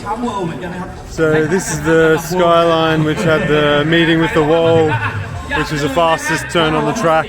So this is the skyline which had the meeting with the wall, which was the fastest turn on the track.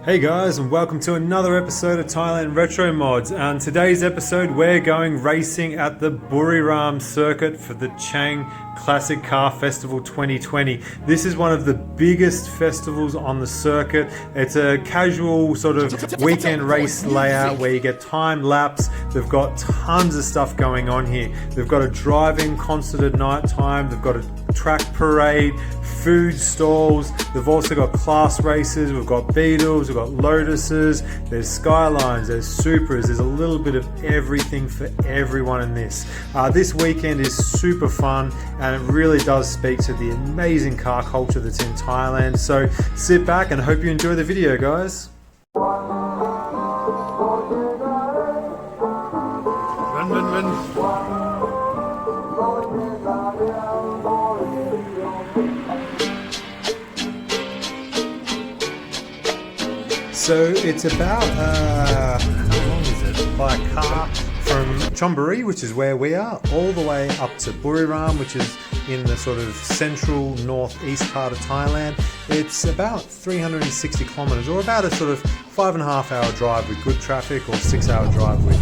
Hey guys, and welcome to another episode of Thailand Retro Mods. And today's episode we're going racing at the Buriram circuit for the Chang Classic Car Festival 2020. This is one of the biggest festivals on the circuit. It's a casual sort of weekend race layout where you get time lapse. They've got tons of stuff going on here. They've got a driving concert at night time. They've got a track parade, food stalls. They've also got class races. We've got Beetles, we've got lotuses, there's skylines, there's supras. There's a little bit of everything for everyone in this. This weekend is super fun, and it really does speak to the amazing car culture that's in Thailand. So sit back and hope you enjoy the video, guys. Run, run, run. So it's about, how long is it, by a car from Chonburi, which is where we are, all the way up to Buriram, which is in the sort of central northeast part of Thailand. It's about 360 kilometers, or about a sort of 5.5 hour drive with good traffic, or 6 hour drive with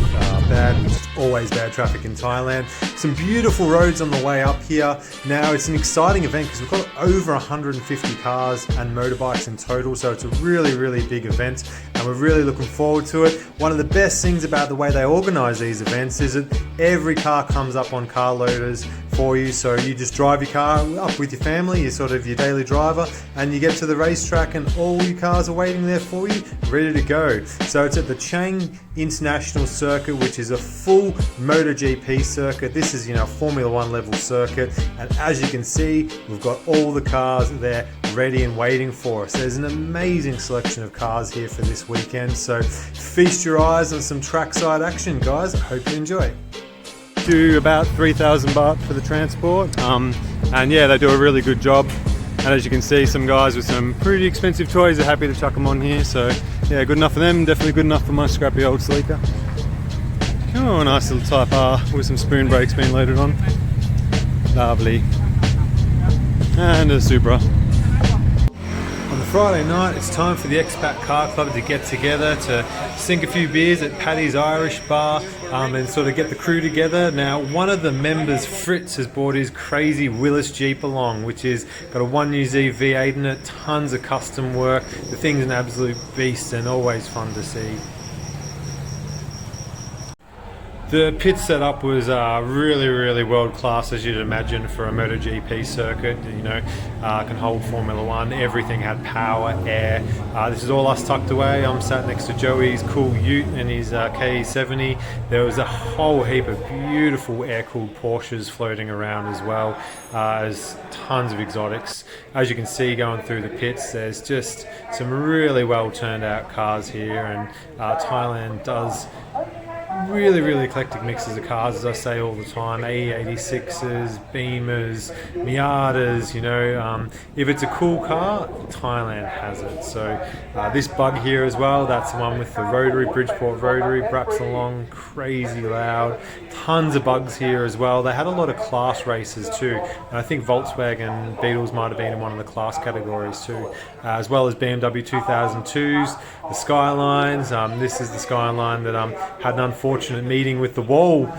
bad, which is always bad traffic in Thailand. Some beautiful roads on the way up here. Now it's an exciting event because we've got over 150 cars and motorbikes in total, so it's a really big event and we're really looking forward to it. One of the best things about the way they organize these events is that every car comes up on car loaders for you, so you just drive your car up with your family, you're sort of your daily driver, and you get to the racetrack and all your cars are waiting there for you, ready to go. So it's at the Chang International Circuit, which is a full Moto GP circuit. This is, a Formula 1 level circuit, and as you can see, we've got all the cars there ready and waiting for us. There's an amazing selection of cars here for this weekend, so feast your eyes on some trackside action, guys. I hope you enjoy. Do about 3,000 baht for the transport, and yeah, they do a really good job. And as you can see, some guys with some pretty expensive toys are happy to chuck them on here, so yeah, good enough for them, definitely good enough for my scrappy old Celica. Oh, a nice little Type R with some spoon brakes being loaded on. Lovely. And a Supra. On the Friday night, it's time for the Expat Car Club to get together to sink a few beers at Paddy's Irish Bar and sort of get the crew together. Now, one of the members, Fritz, has brought his crazy Willis Jeep along, which is got a 1UZ V8 in it, tons of custom work. The thing's an absolute beast and always fun to see. The pit setup was really world class, as you'd imagine for a MotoGP circuit. Can hold Formula 1. Everything had power, air. This is all us tucked away. I'm sat next to Joey's cool Ute and his KE70. There was a whole heap of beautiful air-cooled Porsches floating around as well as tons of exotics. As you can see going through the pits, there's just some really well turned out cars here, and Thailand does really eclectic mixes of cars, as I say all the time. E86s, Beamers, Miatas, if it's a cool car, Thailand has it. So this bug here as well, that's the one with the rotary, Bridgeport rotary, braps along, crazy loud. Tons of bugs here as well. They had a lot of class races too, and I think Volkswagen Beetles might have been in one of the class categories too, as well as BMW 2002s, the Skylines. This is the Skyline that had an unfortunate meeting with the wall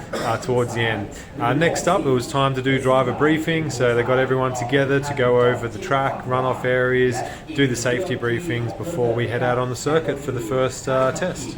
towards the end. Next up, it was time to do driver briefing, so they got everyone together to go over the track, runoff areas, do the safety briefings before we head out on the circuit for the first test.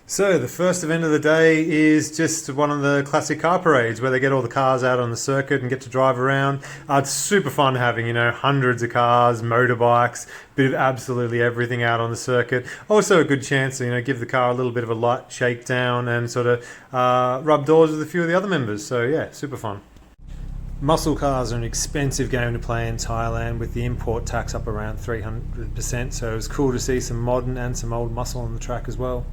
So the first event of the day is just one of the classic car parades where they get all the cars out on the circuit and get to drive around. It's super fun having, hundreds of cars, motorbikes, bit of absolutely everything out on the circuit. Also a good chance to, give the car a little bit of a light shakedown and sort of rub doors with a few of the other members. So yeah, super fun. Muscle cars are an expensive game to play in Thailand, with the import tax up around 300%, so it was cool to see some modern and some old muscle on the track as well.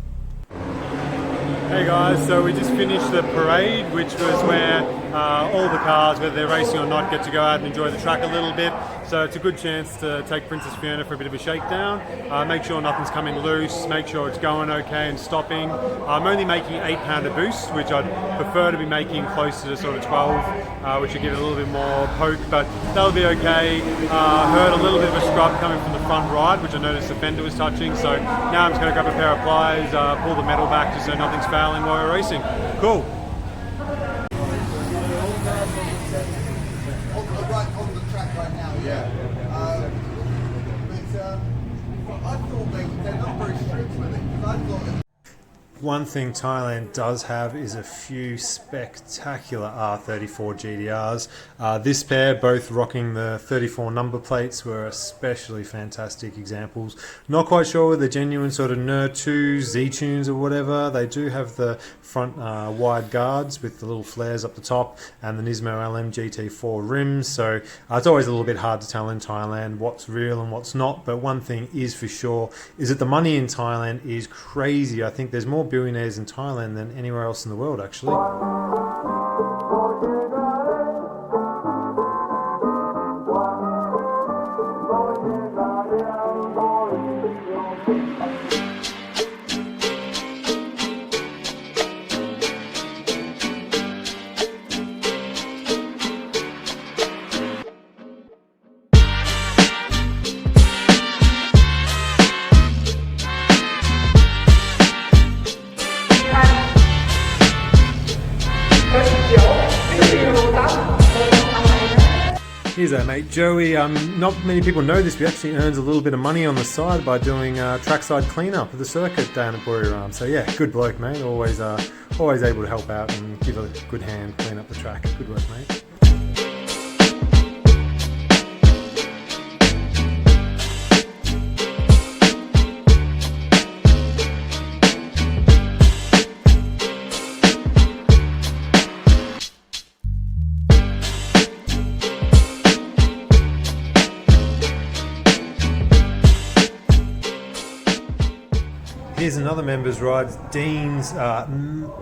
Hey guys, so we just finished the parade, which was where all the cars, whether they're racing or not, get to go out and enjoy the track a little bit. So it's a good chance to take Princess Fiona for a bit of a shakedown, make sure nothing's coming loose, make sure it's going okay and stopping. I'm only making 8-pounder boosts, which I'd prefer to be making closer to sort of 12, which would give it a little bit more poke, but that'll be okay. Heard a little bit of a scrub coming from the front right, which I noticed the fender was touching, so now I'm just going to grab a pair of pliers, pull the metal back just so nothing's fouling while we're racing. Cool. On the track right now, yeah. But I thought they're not very strict with it, because I thought One thing Thailand does have is a few spectacular R34 GTRs. This pair, both rocking the 34 number plates, were especially fantastic examples. Not quite sure whether they're genuine sort of Nerd 2 Z-tunes or whatever. They do have the front wide guards with the little flares up the top and the Nismo LM GT4 rims, so it's always a little bit hard to tell in Thailand what's real and what's not, but one thing is for sure is that the money in Thailand is crazy. I think there's more billionaires in Thailand than anywhere else in the world, actually. Here's our mate Joey. Not many people know this, but he actually earns a little bit of money on the side by doing trackside cleanup of the circuit down at Buriram. So yeah, good bloke, mate. Always able to help out and give a good hand clean up the track. Good work, mate. Here's another member's ride, Dean's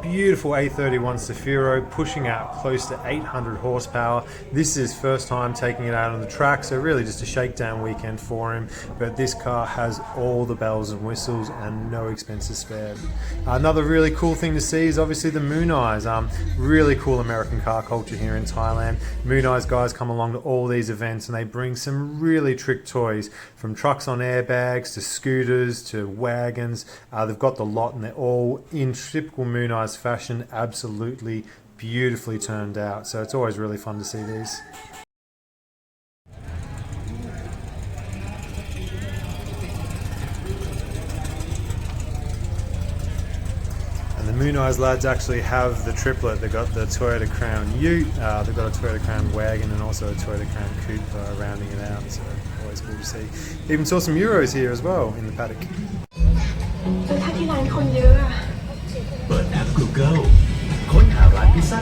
beautiful A31 Safiro, pushing out close to 800 horsepower. This is first time taking it out on the track, so really just a shakedown weekend for him. But this car has all the bells and whistles and no expenses spared. Another really cool thing to see is obviously the Moon Eyes. Really cool American car culture here in Thailand. Moon Eyes guys come along to all these events and they bring some really trick toys, from trucks on airbags to scooters to wagons. They've got the lot and they're all in typical Moon Eyes fashion, absolutely beautifully turned out. So it's always really fun to see these. And the Moon Eyes lads actually have the triplet. They've got the Toyota Crown Ute, they've got a Toyota Crown Wagon and also a Toyota Crown Coupe rounding it out. So always cool to see. Even saw some Euros here as well in the paddock. ถ้าที่ร้านคนเยอะอะ เปิดแอป Google ค้นหาร้านพิซซ่า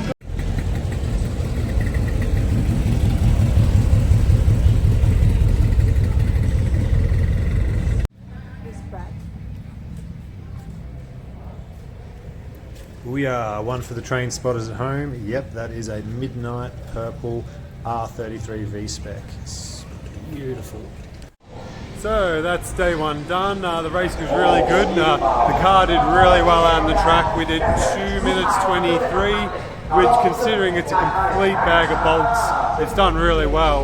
We are one for the train spotters at home. Yep, that is a midnight purple R33 V-Spec. It's beautiful. So that's day one done. The race was really good. The car did really well out on the track. We did 2 minutes 23, which, considering it's a complete bag of bolts, it's done really well.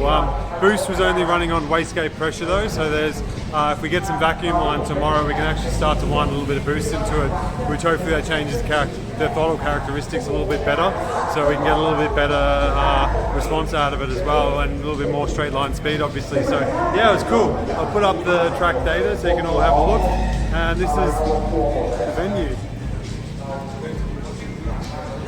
Boost was only running on wastegate pressure though, so there's if we get some vacuum line tomorrow, we can actually start to wind a little bit of boost into it, which hopefully that changes the throttle characteristics a little bit better, so we can get a little bit better response out of it as well, and a little bit more straight line speed obviously. So yeah, it was cool. I'll put up the track data so you can all have a look, and this is the venue.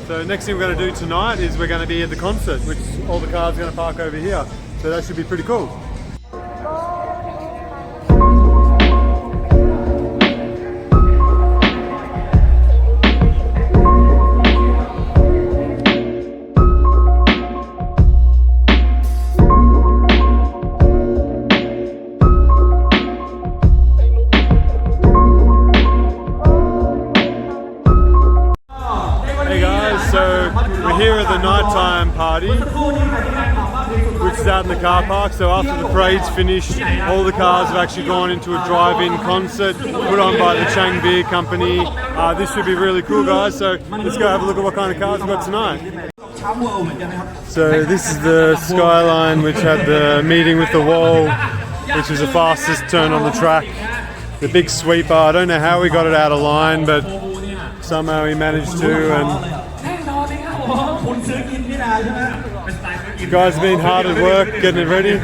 So next thing we're going to do tonight is we're going to be at the concert, which all the cars are going to park over here, so that should be pretty cool. Hey guys, so we're here at the nighttime party, which this is out in the car park. So after the parade's finished, all the cars have actually gone into a drive-in concert put on by the Chang beer company. This should be really cool, guys. So let's go have a look at what kind of cars we've got tonight. So this is the Skyline, which had the meeting with the wall, which was the fastest turn on the track. The big sweeper, I don't know how we got it out of line, but somehow he managed to. And you guys have been hard at work getting it ready.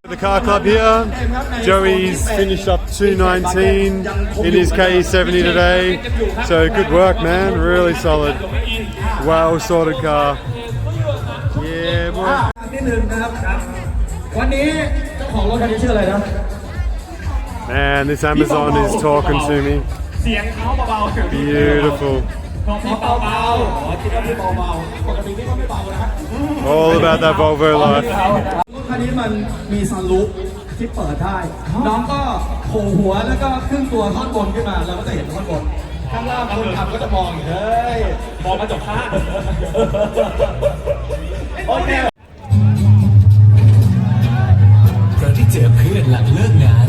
The car club here, Joey's finished up 219 in his KE70 today, so good work, man, really solid, well sorted car. Yeah, boy. Man, this Amazon is talking to me. Beautiful. All about that Volvo life. คันนี้มันมีซันรูฟที่เปิดได้น้องก็โผล่หัวแล้วก็ขึ้นตัวท่อนบนขึ้นมาเราก็จะเห็นท่อนบนข้างล่างคนขับก็จะมองเฮ้ยมองกระจกข้างโอเคเราที่เจอเพื่อนหลังเลิกงาน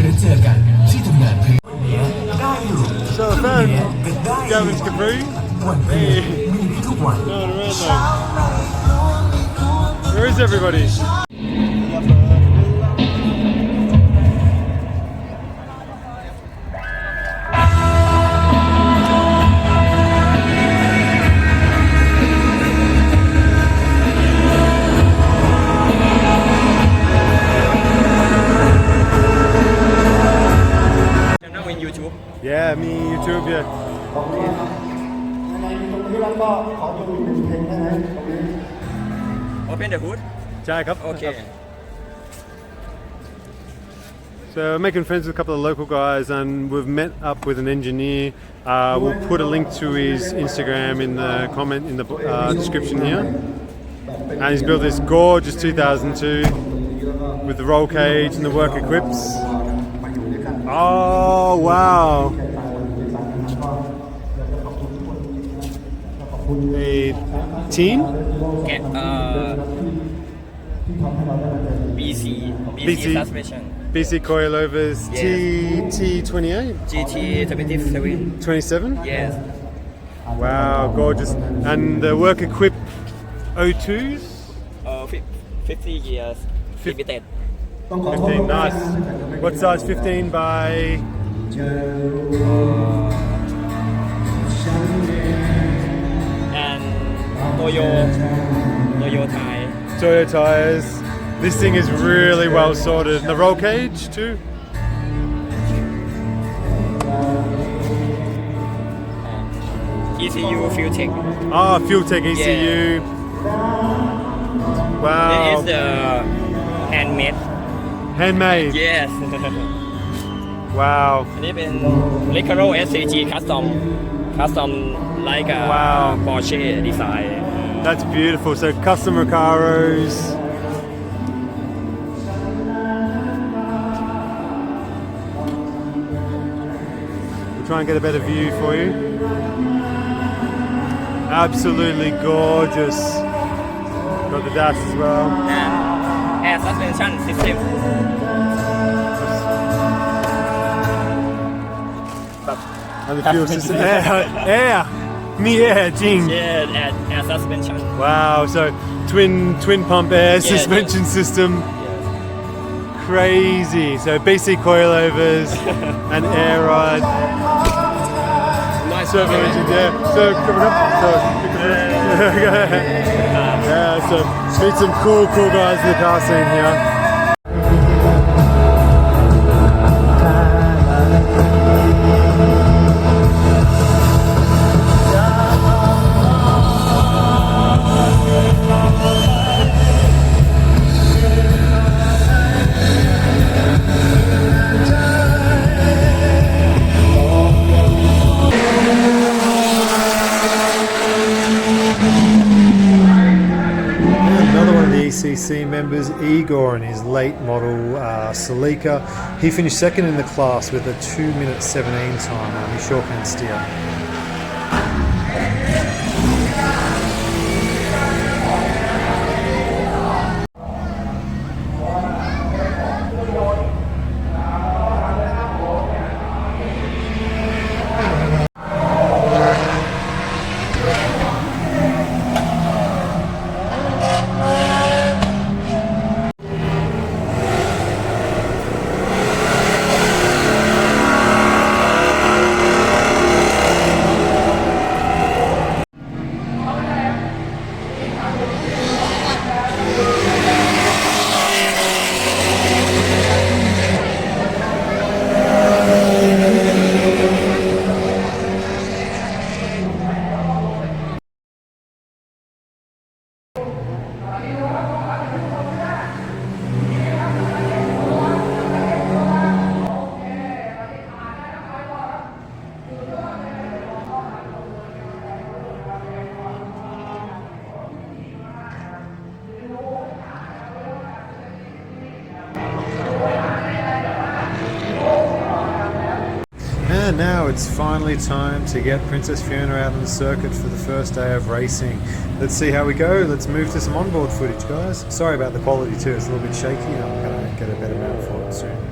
หรือเจอกันที่ทำงานเพื่อนนี้ได้อยู่ So fun. Gavin's Capri. Hey. Where is everybody? Now in YouTube. Yeah, me YouTube, yeah. Open the hood. Jack up. Okay. So making friends with a couple of local guys, and we've met up with an engineer. We'll put a link to his Instagram in the comment in the description here. And he's built this gorgeous 2002 with the roll cage and the work equips. Oh wow! 18? BC suspension. BC coilovers, Yes. TT28? GT 27? Yes. Wow, gorgeous. And the work equip O2s? 50 years. Limited. 15, nice. What size? 15 by? And Toyo Thai. Toyo tires. This thing is really well sorted. And the roll cage too. ECU Fuel Tech. Ah, Fuel Tech ECU. Wow. This is the handmade. Handmade. Yes. Wow. อันนี้เป็น Recaro SCG custom like a Wow. Porsche design. That's beautiful. So custom Recaros. We'll try and get a better view for you. Absolutely gorgeous. Got the dash as well. And air suspension system. And the fuel system. Air. Me air, Jing. Yeah, air suspension. Wow. So twin pump air suspension system. Crazy. So BC coilovers and air ride. Nice Servo engine, yeah. So coming up. Yeah. So meet some cool guys in the car scene here. ECC members, Igor and his late model Celica. He finished second in the class with a 2-minute 17 time on his shorthand steer. And now it's finally time to get Princess Fiona out on the circuit for the first day of racing. Let's see how we go. Let's move to some onboard footage, guys. Sorry about the quality too, it's a little bit shaky. I'm going to get a better mount for it soon.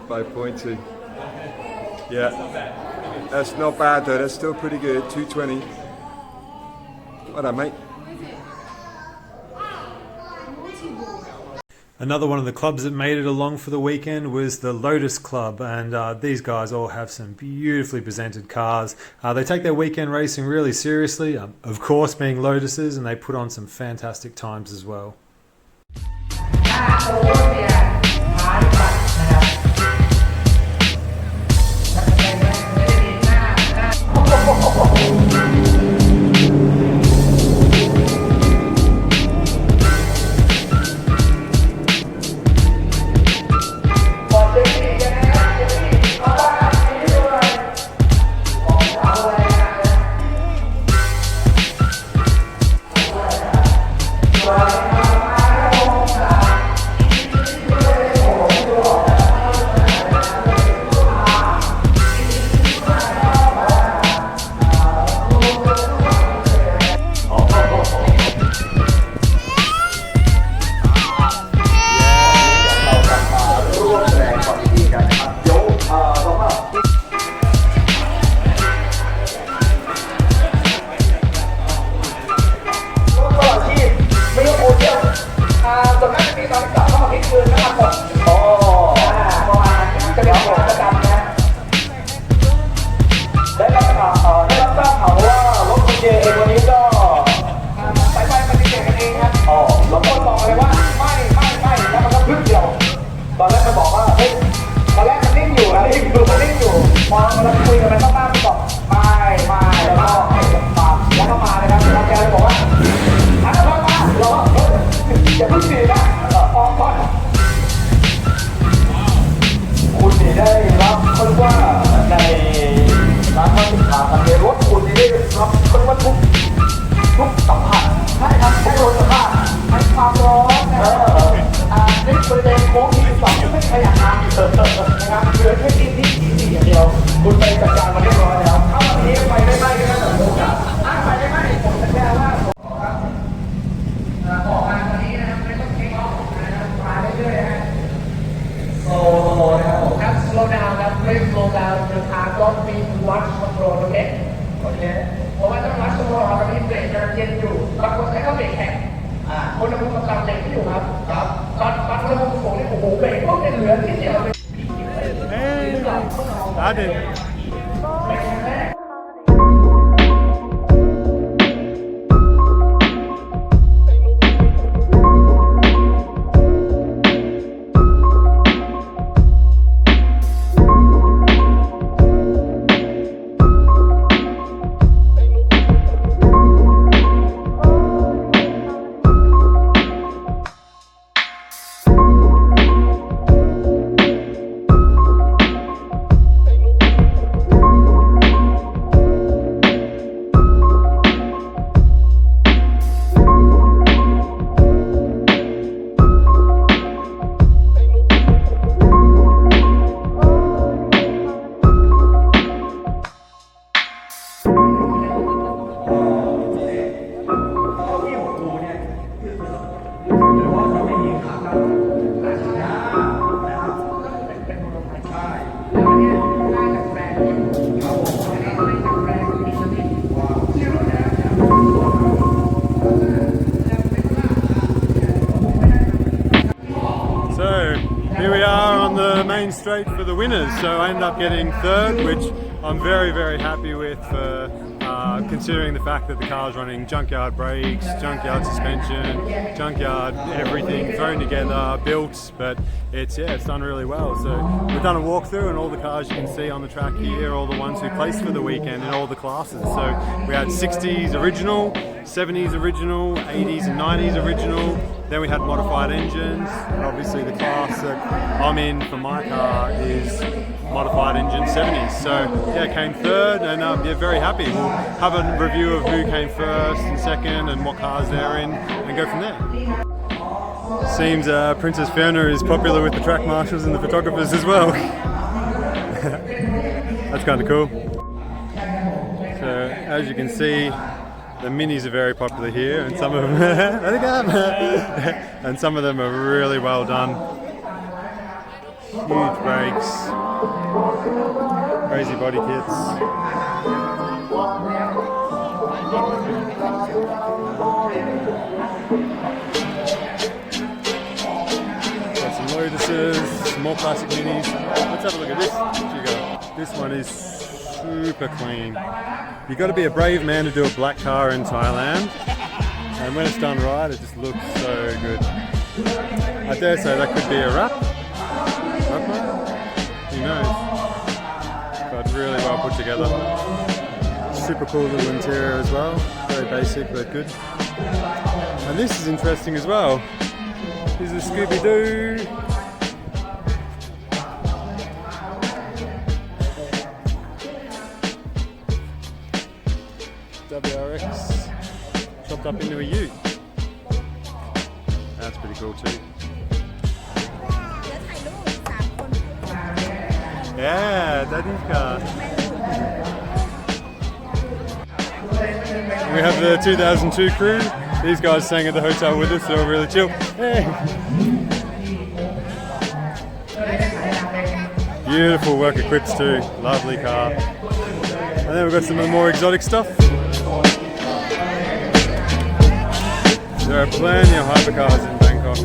By 0.2. Yeah. That's not bad though, that's still pretty good. 220. Well done, mate. Another one of the clubs that made it along for the weekend was the Lotus Club, and these guys all have some beautifully presented cars. They take their weekend racing really seriously, of course being Lotuses, and they put on some fantastic times as well. คนใช้ก็เบรกแข็งคนละมุมกับตามเบรกที่อยู่ครับตอนคนละมุมกับผมเนี่ยโอ้โหเบรกพวกเนี่ยเหลือที่เดียวเลย I did. Here we are on the main straight for the winners. So I ended up getting third, which I'm very, very happy with considering the fact that the car's running junkyard brakes, junkyard suspension, junkyard everything thrown together, built, but it's done really well. So we've done a walkthrough and all the cars you can see on the track here, all the ones who placed for the weekend in all the classes. So we had 60s original, 70s original, 80s and 90s original. Then we had modified engines, and obviously the class that I'm in for my car is modified engine 70s. So yeah, came third, and yeah, very happy. We'll have a review of who came first and second and what cars they're in, and go from there. Seems Princess Fiona is popular with the track marshals and the photographers as well. That's kind of cool. So as you can see, the minis are very popular here, and some of them, and some of them are really well done. Huge brakes, crazy body kits. Got some Lotuses, some more classic minis. Let's have a look at this. What you got? This one is super clean. You've got to be a brave man to do a black car in Thailand, and when it's done right, it just looks so good. I dare say that could be a wrap who knows, but really well put together. Super cool little interior as well, very basic but good. And this is interesting as well. This is a Scooby-Doo. WRX chopped up into a U. That's pretty cool too. Yeah, daddy's car. We have the 2002 crew. These guys staying at the hotel with us, so we're really chill. Hey. Beautiful work equipped too. Lovely car. And then we've got some of the more exotic stuff. There are plenty of hypercars in Bangkok.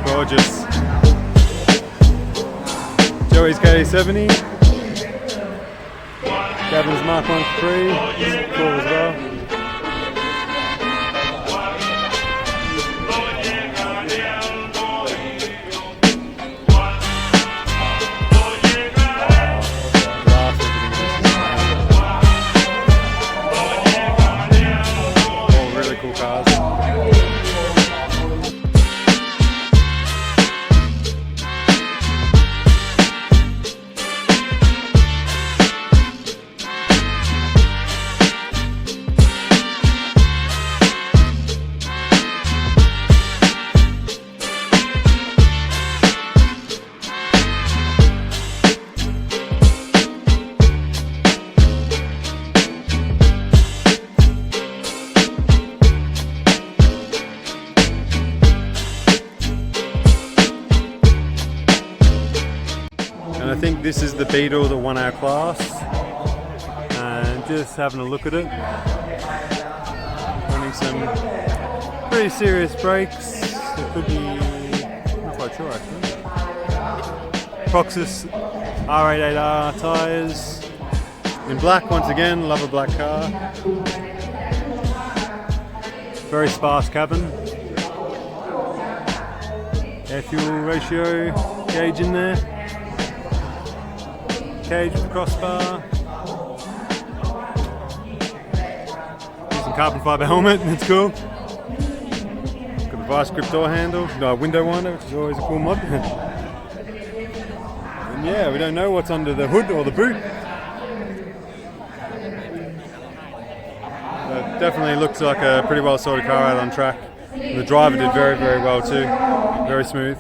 Gorgeous. Joey's K70. Gavin's Mark 1-3. Cool as well. And I think this is the Beetle that won our class. And just having a look at it. Running some pretty serious brakes. It could be, I'm not quite sure actually. Proxys R88R tyres. In black once again, love a black car. Very sparse cabin. Air fuel ratio gauge in there. Cage with the crossbar. Some carbon fibre helmet, that's cool. Got the vice grip door handle, no, window winder, which is always a cool mod. And yeah, we don't know what's under the hood or the boot. But definitely looks like a pretty well sorted car out on track. The driver did very, very well too. Very smooth.